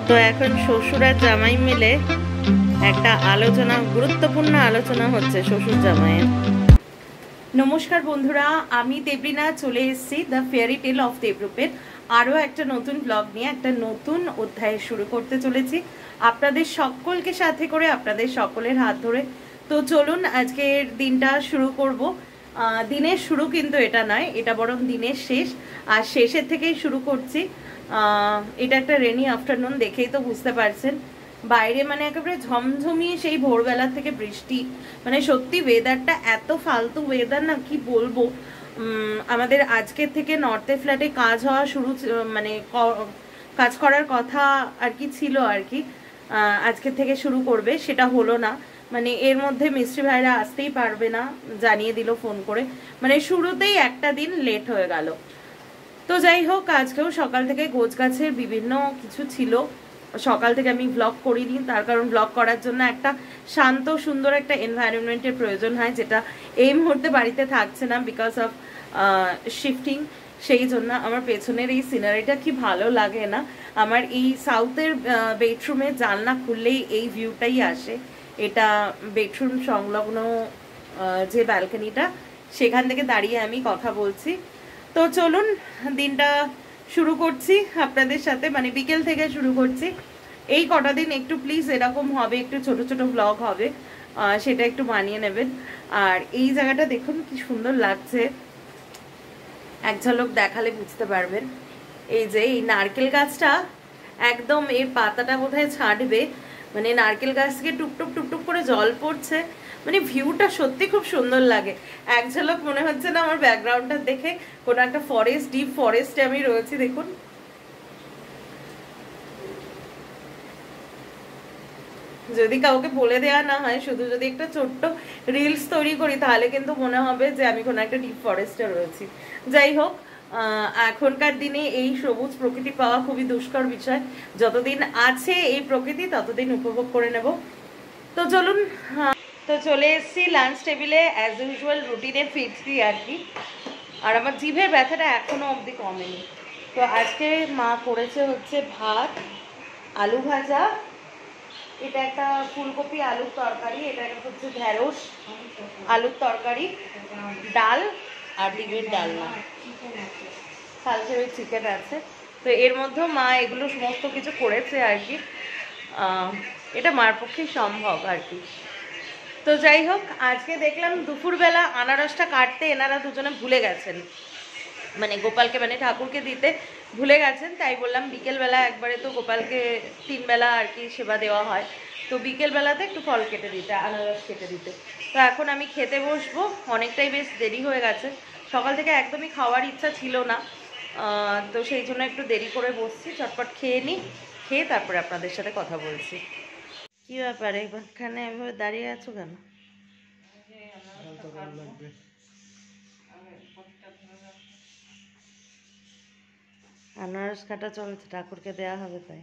তো এখন শ্বশুর আর জামাই মিলে একটা আলোচনা, গুরুত্বপূর্ণ আলোচনা হচ্ছে শ্বশুর জামাইয়ের। নমস্কার বন্ধুরা, আমি দেবরিনা চলে এসেছি দ্য ফেয়ারি টেল অফ দেবরূপের আরও একটা নতুন ব্লগ নিয়ে একটা নতুন অধ্যায় শুরু করতে চলেছি আপনাদের সকলকে সাথে করে, আপনাদের সকলের হাত ধরে। তো চলুন আজকের দিনটা শুরু করব। দিনের শুরু কিন্তু এটা নয়, এটা বরং দিনের শেষ, আর শেষের থেকেই শুরু করছি। এটা একটা রেনি আফটারনুন, দেখেই তো বুঝতে পারছেন বাইরে মানে একেবারে ঝমঝমিয়ে সেই ভোরবেলা থেকে বৃষ্টি। মানে সত্যি ওয়েদারটা এত ফালতু ওয়েদার না, কি বলবো। আমাদের আজকের থেকে নর্থে ফ্ল্যাটে কাজ হওয়া শুরু, মানে কাজ করার কথা আর কি ছিল আর কি, আজকের থেকে শুরু করবে, সেটা হলো না। মানে এর মধ্যে মিস্ত্রি ভাইরা আসতেই পারবে না জানিয়ে দিল ফোন করে, মানে শুরুতেই একটা দিন লেট হয়ে গেল। তো যাই হোক, আজকেও সকাল থেকে গোছগাছের বিভিন্ন কিছু ছিল, সকাল থেকে আমি ব্লগ করিনি, তার কারণ ব্লগ করার জন্য একটা শান্ত সুন্দর একটা এনভায়রনমেন্টের প্রয়োজন হয়, যেটা এই মুহূর্তে বাড়িতে থাকছে না বিকজ অফ শিফটিং। সেই জন্য আমার পেছনের এই সিনারিটা কি ভালো লাগে না। আমার এই সাউথের বেডরুমের জানলা খুললেই এই ভিউটাই আসে। এটা বেডরুম সংলগ্ন যে ব্যালকনিটা, সেখান থেকে দাঁড়িয়ে আমি কথা বলছি। তো চলুন দিনটা শুরু করছি আপনাদের সাথে, মানে বিকেল থেকে শুরু করছি। এই কটা দিন একটু প্লিজ এরকম হবে, একটু ছোট ছোট ব্লগ হবে, সেটা একটু মানিয়ে নেবেন। আর এই জায়গাটা দেখুন কি সুন্দর লাগছে, এক ঝলক দেখালে বুঝতে পারবেন। এই যে এই নারকেল গাছটা, একদম এর পাতাটা বোধহয় ছাড়বে, মানে নারকেল গাছ থেকে টুকটুক টুকটুক করে জল পড়ছে, মানে ভিউটা সত্যি খুব সুন্দর লাগে। এক ঝলক মনে হচ্ছে না আমার ব্যাকগ্রাউন্ডটা দেখে কোনো একটা ফরেস্ট, ডিপ ফরেস্টে আমি রয়েছি। দেখুন যদি কাউকে বলে দেওয়া না হয়, শুধু যদি একটা ছোট্ট রিলস তৈরি করি, তাহলে কিন্তু মনে হবে যে আমি কোনো একটা ডিপ ফরেস্টে রয়েছি। যাই হোক, এখনকার দিনে এই সবুজ প্রকৃতি পাওয়া খুবই দুষ্কর বিষয়। যতদিন আছে এই প্রকৃতি ততদিন উপভোগ করে নেব। তো চলুন, তো চলে এসেছি লাঞ্চ টেবিলে, অ্যাজ ইউজুয়াল রুটিনে ফিরছি আর কি। আর আমার জিভের ব্যথাটা এখনো অবধি কমেনি। তো আজকে মা করেছে হচ্ছে ভাত, আলু ভাজা, এটা একটা ফুলকপি আলুর তরকারি, এটা একটা হচ্ছে ঢেঁড়স আলুর তরকারি, ডাল আর ডিমের ডালনা, কালকে ওই চিকেন আছে। তো এর মধ্যেও মা এগুলো সমস্ত কিছু করেছে আর কি, এটা মার পক্ষেই সম্ভব আর কি। তো যাই হোক, আজকে দেখলাম দুপুরবেলা আনারসটা কাটতে এনারা দুজনে ভুলে গেছেন, মানে গোপালকে, মানে ঠাকুরকে দিতে ভুলে গেছেন। তাই বললাম বিকেলবেলা একবারে, তো গোপালকে 3 বেলা আর কি সেবা দেওয়া হয়, তো বিকেলবেলাতে একটু ফল কেটে দিতে, আনারস কেটে দিতে। তো এখন আমি খেতে বসবো, অনেকটাই বেশ দেরি হয়ে গেছে, সকাল থেকে একদমই খাওয়ার ইচ্ছা ছিল না, তো সেই জন্য একটু দেরি করে বসছি। চটপট খেয়ে নিই, খেয়ে তারপরে আপনাদের সাথে কথা বলছি। কি ব্যাপার এখানে এভাবে দাঁড়িয়ে আছো কেন? আনারস কাটা চলছে, ঠাকুরকে দেয়া হবে তাই।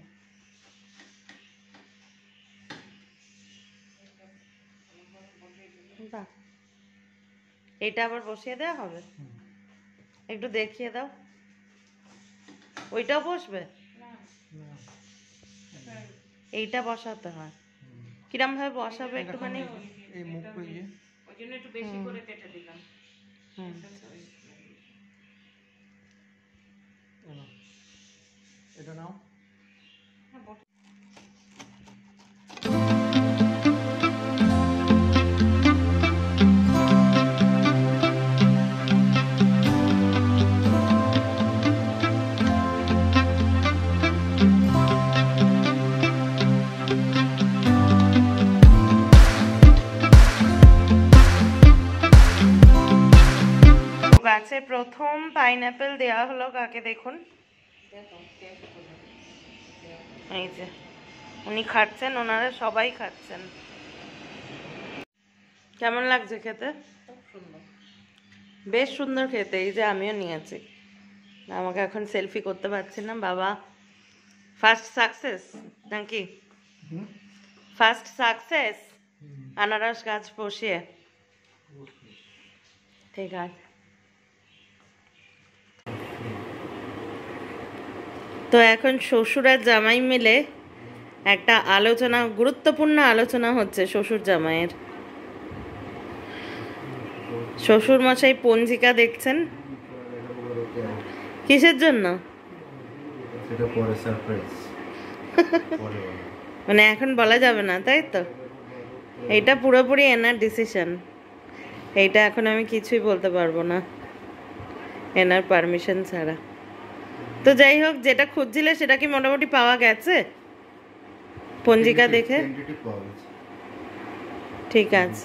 বাহ, এটা আবার বসিয়ে দেওয়া হবে? একটু দেখিয়ে দাও। ওইটাও বসবে? এইটা বসাতে হয়, কিরম ভাবে বসাবে একটুখানি? একটু বেশি করে কেটে দিলাম। এটা নাও। গাছে প্রথম পাইনঅ্যাপেল দেওয়া হলো কাকে দেখুন, এই যে উনি খাচ্ছেন, ওনারা সবাই খাচ্ছেন। কেমন লাগছে খেতে? বেশ সুন্দর খেতে। এই যে আমিও নিয়েছি, আমাকে এখন সেলফি করতে পারছি না বাবা। ফার্স্ট সাকসেস নাকি? ফার্স্ট সাকসেস আনারস গাছ বসিয়ে। ঠিক আছে, তো এখন শ্বশুর আর জামাই মিলে একটা আলোচনা, গুরুত্বপূর্ণ আলোচনা হচ্ছে শ্বশুর জামাইয়ের। শ্বশুর মশাই পঞ্জিকা দেখছেন, কিসের জন্য? মানে এখন বলা যাবে না, তাই তো? এটা পুরোপুরি এনার ডিসিশন, এইটা এখন আমি কিছুই বলতে পারবো না এনার পারমিশন ছাড়া। তো যাই হোক, যেটা খুঁজছিলে সেটা কি মোটামুটি পাওয়া গেছে পঞ্জিকা দেখে? ঠিক আছে,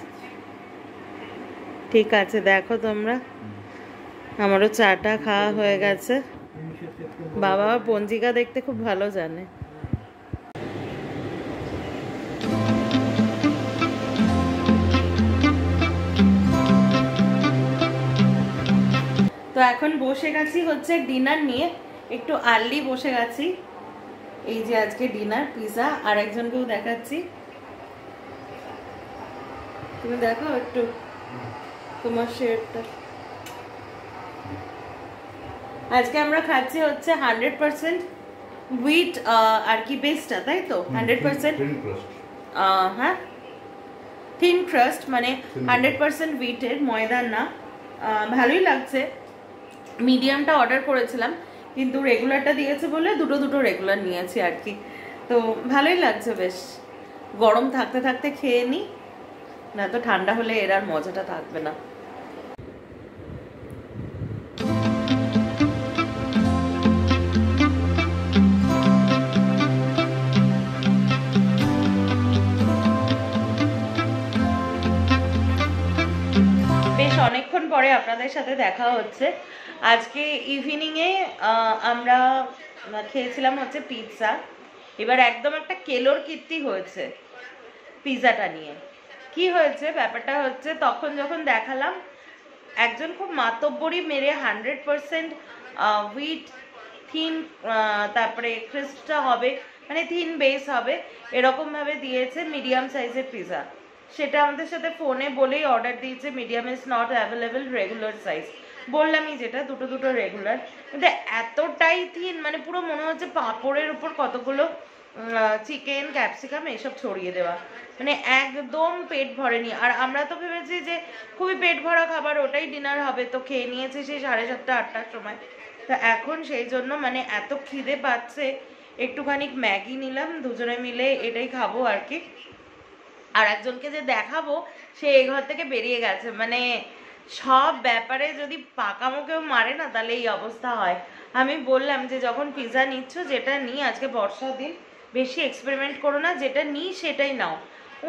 ঠিক আছে, দেখো তোমরা। আমারও চাটা খাওয়া হয়ে গেছে। বাবা পঞ্জিকা দেখতে খুব ভালো জানে। তো এখন বসে গেছি হচ্ছে ডিনার নিয়ে, একটু আর্লি বসে গেছি। এই যে আজকে ডিনার পিৎজা, আর একজনকেও দেখাচ্ছি, তুমি দেখো একটু তোমার শেয়ারটা। আজকে আমরা খাচ্ছি হচ্ছে 100% হুইট আর কি বেসটা, তাই তো? 100% হ্যাঁ, থিন ক্রাস্ট, মানে 100% হুইটের, ময়দার না। ভালোই লাগছে। মিডিয়ামটা অর্ডার করেছিলাম, কিন্তু রেগুলারটা দিয়েছে বলে দুটো দুটো রেগুলার নিয়েছি আর কি। তো ভালোই লাগছে বেশ। গরম থাকতে থাকতে খেয়ে নিই, না তো ঠান্ডা হলে এর আর মজাটা থাকবে না। বেশ অনেকক্ষণ পরে আপনাদের সাথে দেখা হচ্ছে। আজকে ইভিনিংয়ে আমরা খেয়েছিলাম হচ্ছে পিৎজা। এবার একদম একটা কেলোর কীর্তি হয়েছে পিৎজাটা নিয়ে। কি হয়েছে ব্যাপারটা হচ্ছে, তখন যখন দেখালাম একজন খুব মাতব্বরি মেরে 100% হুইট থিন, তারপরে ক্রিস্পটা হবে, মানে থিন বেস হবে, এরকম ভাবে দিয়েছে মিডিয়াম সাইজের পিৎজা। সেটা আমাদের সাথে ফোনে বলেই অর্ডার দিয়েছে, medium is not available, regular size. বললামই যেটা দুটো দুটো রেগুলার, কিন্তু এতটাই থিন, মানে পুরো মনে হচ্ছে পাঁপড়ের উপর কতগুলো চিকেন ক্যাপসিকাম এসব ছড়িয়ে দেওয়া, মানে একদম পেট ভরেনি। আর আমরা তো ভেবেছি যে খুবই পেট ভরা খাবার, ওটাই ডিনার হবে, তো খেয়ে নিয়েছি সেই 7:30 8টার সময়। তো এখন সেই জন্য মানে এত খিদে পাচ্ছে, একটুখানি ম্যাগি নিলাম, দুজনে মিলে এটাই খাবো আর কি। আর একজনকে যে দেখাবো সে এই ঘর থেকে বেরিয়ে গেছে, মানে সব ব্যাপারে যদি পাকামো কেউ মারে না তাহলে এই অবস্থা হয়। আমি বললাম যে যখন পিৎজা নিচ্ছ, যেটা নিই, আজকে বর্ষার দিন, বেশি এক্সপেরিমেন্ট করো না, যেটা নিই সেটাই নাও।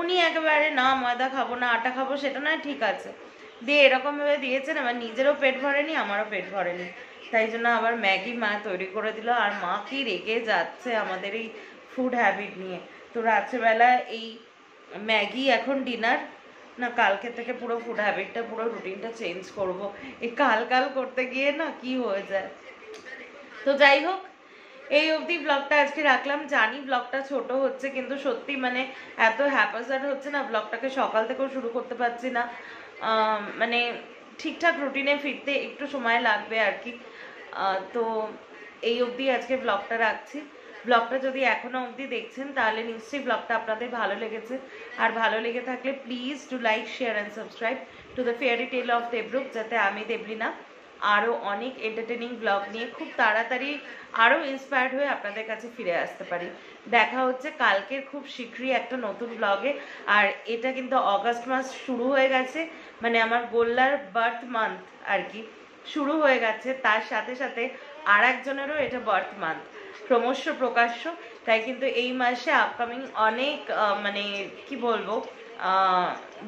উনি একেবারে না ময়দা খাবো না আটা খাবো, সেটা নয়, ঠিক আছে দিয়ে এরকম ভাবে দিয়েছেন। আমার নিজেরও পেট ভরেনি, আমারও পেট ভরেনি, তাই জন্য আবার ম্যাগি মা তৈরি করে দিল। আর মা কি রেগে যাচ্ছে আমাদের এই ফুড হ্যাবিট নিয়ে। তো রাত্রেবেলা এই ম্যাগি এখন ডিনার, না কালকে থেকে পুরো ফুড হ্যাবিটটা, পুরো রুটিনটা চেঞ্জ করব। এই কাল কাল করতে গিয়ে না কি হয়ে যায়। তো যাই হোক, এই অবধি ব্লগটা আজকে রাখলাম। জানি ব্লগটা ছোট হচ্ছে, কিন্তু সত্যি মানে এত হ্যাপাসার্ড হচ্ছে না, ব্লগটাকে সকাল থেকেও শুরু করতে পারছি না। মানে ঠিকঠাক রুটিনে ফিরতে একটু সময় লাগবে আর কি। তো এই অবধি আজকে ব্লগটা রাখছি। ব্লগটা যদি এখনো অবধি দেখছেন তাহলে নিশ্চয়ই ব্লগটা আপনাদের ভালো লেগেছে। আর ভালো লেগে থাকলে please do like, share and subscribe to the fairy tale of Debrup, যাতে আমি দেবলিনা আরও অনেক এন্টারটেনিং ব্লগ নিয়ে খুব তাড়াতাড়ি আরও ইন্সপায়ার্ড হয়ে আপনাদের কাছে ফিরে আসতে পারি। দেখা হচ্ছে কালকের খুব শীঘ্রই একটা নতুন ব্লগে। আর এটা কিন্তু অগাস্ট মাস শুরু হয়ে গেছে, মানে আমার গোল্লার বার্থ মান্থ আর কি শুরু হয়ে গেছে। তার সাথে সাথে আর একজনেরও এটা বার্থ মান্থ, ক্রমশ প্রকাশ্য। তাই কিন্তু এই মাসে আপকামিং অনেক মানে কি বলবো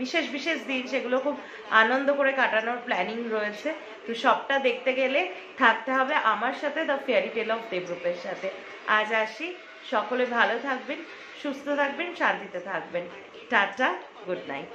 বিশেষ বিশেষ দিন, সেগুলো খুব আনন্দ করে কাটানোর প্ল্যানিং রয়েছে। তো সবটা দেখতে গেলে থাকতে হবে আমার সাথে, দ্য ফেয়ারি টেল অফ দেবরূপের সাথে। আজ আসি, সকলে ভালো থাকবেন, সুস্থ থাকবেন, শান্তিতে থাকবেন। Tata, good night.